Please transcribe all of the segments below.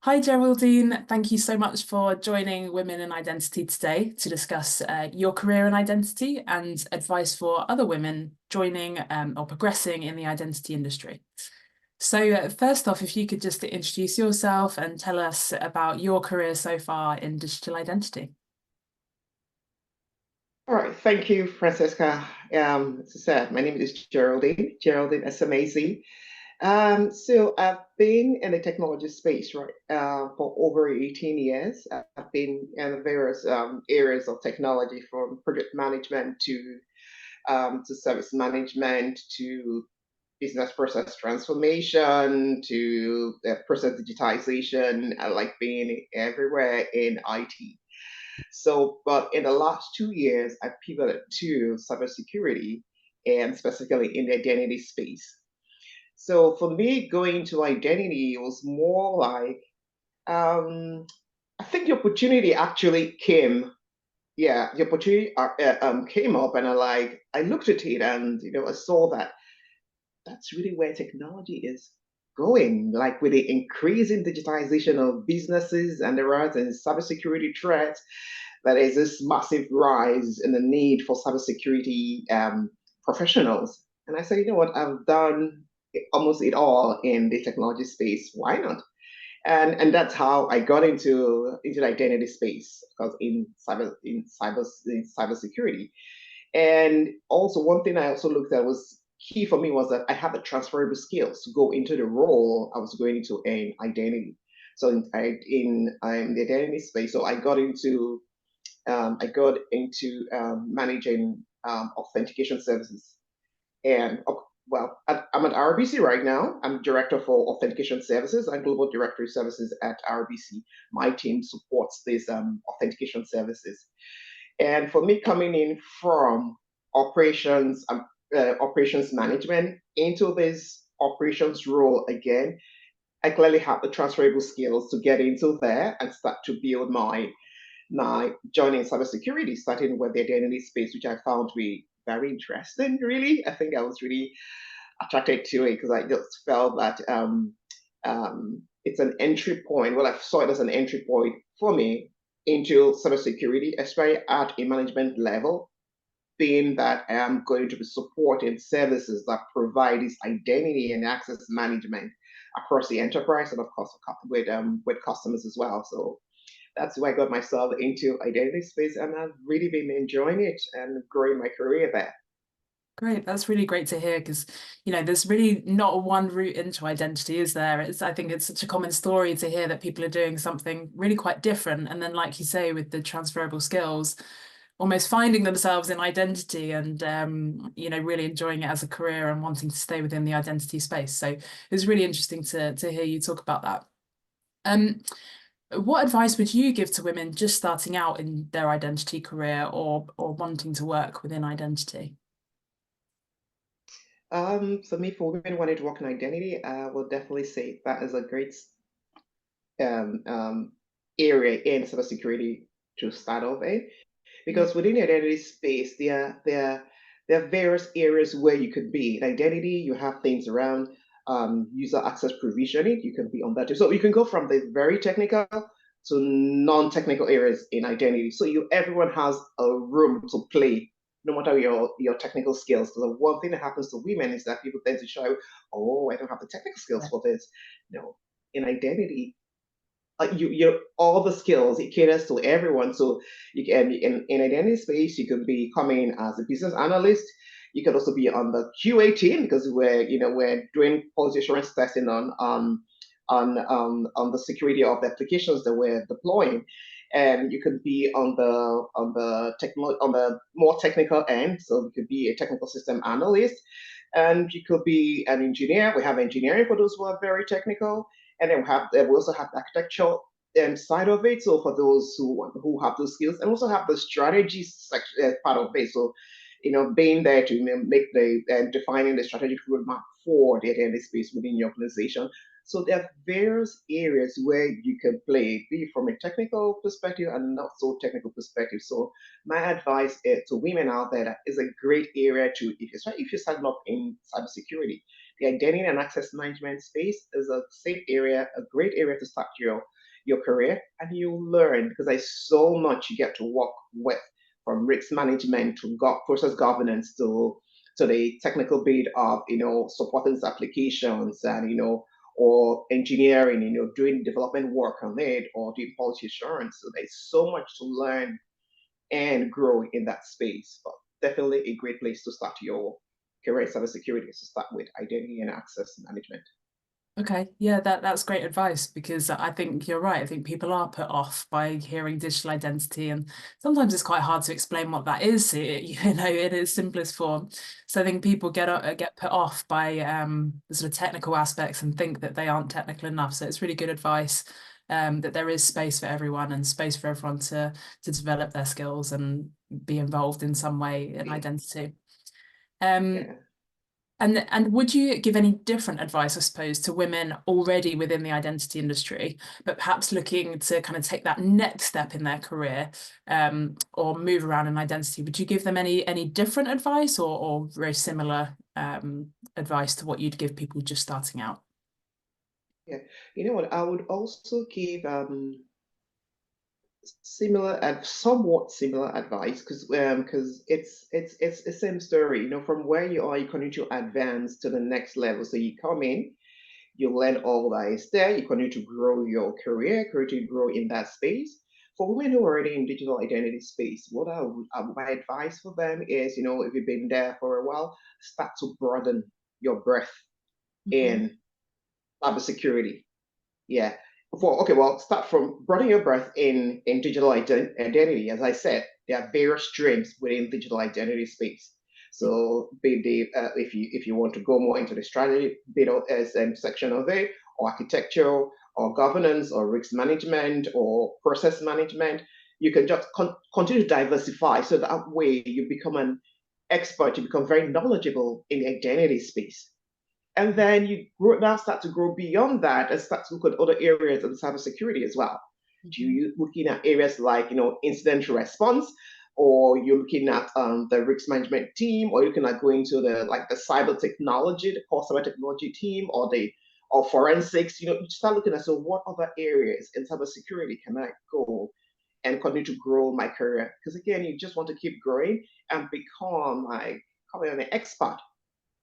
Hi, Geraldine. Thank you so much for joining Women in Identity today to discuss your career in identity and advice for other women joining or progressing in the identity industry. First off, if you could just introduce yourself and tell us about your career so far in digital identity. All right, thank you, Francesca. As I said, my name is Geraldine Esemezie. So I've been in the technology space, right, for over 18 years. I've been in various areas of technology, from project management to service management to business process transformation to process digitization. I like being everywhere in IT. So, but in the last 2 years, I pivoted to cybersecurity and specifically in the identity space. So for me, going to identity was more like um, I think the opportunity actually came. Yeah, the opportunity came up, and I looked at it, and I saw that that's really where technology is going. Like with the increasing digitization of businesses and the rise in cybersecurity threats, there is this massive rise in the need for cybersecurity professionals. And I said, you know what, I've done almost it all in the technology space. Why not? And that's how I got into the identity space, because in cybersecurity. And also one thing I also looked at was key for me was that I had the transferable skills to go into the role I was going into in identity. So in the identity space, so I got into managing authentication services. And well, I'm at RBC right now. I'm director for authentication services and global directory services at RBC. My team supports these authentication services. And for me, coming in from operations management into this operations role again, I clearly have the transferable skills to get into there and start to build my journey in cybersecurity, starting with the identity space, which I found to be very interesting. Really, I think I was really attracted to it because I just felt that it's an entry point. Well, I saw it as an entry point for me into cybersecurity, especially at a management level, being that I am going to be supporting services that provide this identity and access management across the enterprise, and of course with customers as well. So that's why I got myself into identity space, and I've really been enjoying it and growing my career there. Great, that's really great to hear because, there's really not one route into identity, is there? I think it's such a common story to hear that people are doing something really quite different. And then, like you say, with the transferable skills, almost finding themselves in identity and, really enjoying it as a career and wanting to stay within the identity space. So it's really interesting to hear you talk about that. Um, what advice would you give to women just starting out in their identity career or wanting to work within identity? For me, for women wanting to work in identity, I will definitely say that is a great um, um, area in cybersecurity to start off in, Yeah. because within the identity space, there are various areas where you could be. In identity, you have things around user access provisioning. You can be on that too. So you can go from the very technical to non-technical areas in identity. So everyone has a room to play, no matter your technical skills. So the one thing that happens to women is that people tend to show, oh, I don't have the technical skills for this. No, in identity, you all the skills, it caters to everyone. So you can in identity space, you can be coming as a business analyst. You can also be on the QA team, because we're doing quality assurance testing on the security of the applications that we're deploying. And you could be on the more technical end, so you could be a technical system analyst, and you could be an engineer. We have engineering for those who are very technical, and then we also have the architectural side of it. So for those who have those skills, and also have the strategy section part of it. So being there to make the defining the strategic roadmap for the identity space within your organization. So there are various areas where you can play, be from a technical perspective and not so technical perspective. So my advice to women out there, that is a great area to, especially if you're starting up in cybersecurity, the identity and access management space is a safe area, a great area to start your career, and you'll learn because there's so much you get to work with, from risk management to process governance to the technical bit of supporting these applications and or engineering, doing development work on it or doing policy assurance. So there's so much to learn and grow in that space. But definitely a great place to start your career in cybersecurity is to start with identity and access management. Okay, yeah, that's great advice, because I think you're right. I think people are put off by hearing digital identity, and sometimes it's quite hard to explain what that is, in its simplest form. So I think people get put off by the sort of technical aspects and think that they aren't technical enough. So it's really good advice, that there is space for everyone and space for everyone to develop their skills and be involved in some way in identity. Um, Yeah. and would you give any different advice, I suppose, to women already within the identity industry, but perhaps looking to kind of take that next step in their career, or move around in identity? Would you give them any different advice, or very similar advice to what you'd give people just starting out? Yeah. You know what? I would also give similar and somewhat similar advice because it's the same story. From where you are, you continue to advance to the next level. So you come in, you learn all that is there, you continue to grow your career, continue to grow in that space. For women who are already in digital identity space, what my advice for them is, if you've been there for a while, start to broaden your breadth Mhm. in cybersecurity. Yeah. Well, start from broaden your breadth in digital identity. As I said, there are various streams within digital identity space. So, if you want to go more into the strategy bit of section of it, or architecture, or governance, or risk management, or process management, you can just continue to diversify. So that way, you become an expert. You become very knowledgeable in the identity space. And then now start to grow beyond that and start to look at other areas of cybersecurity as well. Do Mhm. you looking at areas like incident response, or you're looking at the risk management team, or you're looking at going to the cyber technology, the core cyber technology team, or forensics. You start looking at, so what other areas in cybersecurity can I go and continue to grow my career? Because again, you just want to keep growing and become like probably an expert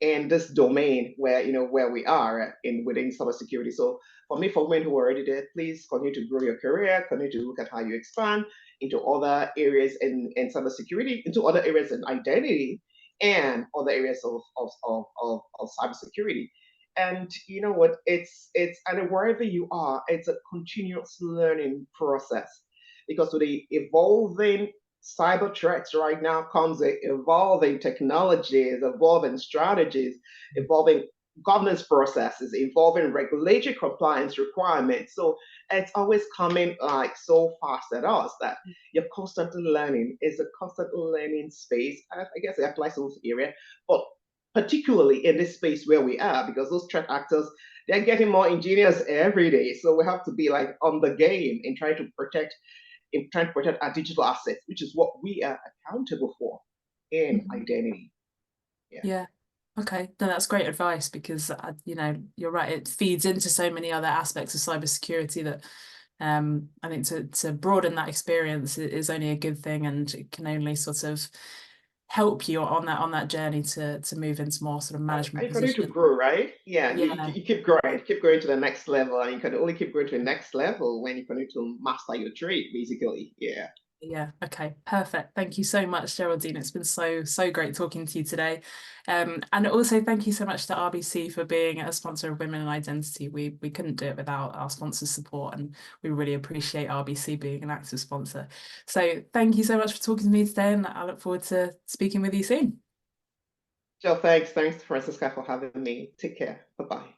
in this domain where we are in within cybersecurity. So for me, for women who are already there, please continue to grow your career, continue to look at how you expand into other areas in cybersecurity, into other areas in identity, and other areas of cybersecurity. And you know what? It's and wherever you are, it's a continuous learning process, because with the evolving cyber threats right now comes evolving technologies, evolving strategies, evolving governance processes, evolving regulatory compliance requirements. So it's always coming like so fast at us that you're constantly learning. It's a constant learning space. I guess it applies to this area, but particularly in this space where we are, because those threat actors, they're getting more ingenious every day. So we have to be like on the game in trying to protect our digital assets, which is what we are accountable for in Mhm. identity. Yeah. Yeah. Okay. No, that's great advice, because you're right. It feeds into so many other aspects of cybersecurity that, I think to broaden that experience is only a good thing, and it can only sort of help you on that journey to move into more sort of And management you continue to position. grow, right? Yeah, Yeah. you keep going to the next level, and you can only keep going to the next level when you continue to master your trade, basically. Yeah. Yeah, okay, perfect. Thank you so much, Geraldine. It's been so great talking to you today. And also thank you so much to RBC for being a sponsor of Women in Identity. We couldn't do it without our sponsors' support, and we really appreciate RBC being an active sponsor. So thank you so much for talking to me today, and I look forward to speaking with you soon. So thanks, Francisca, for having me. Take care. Bye bye.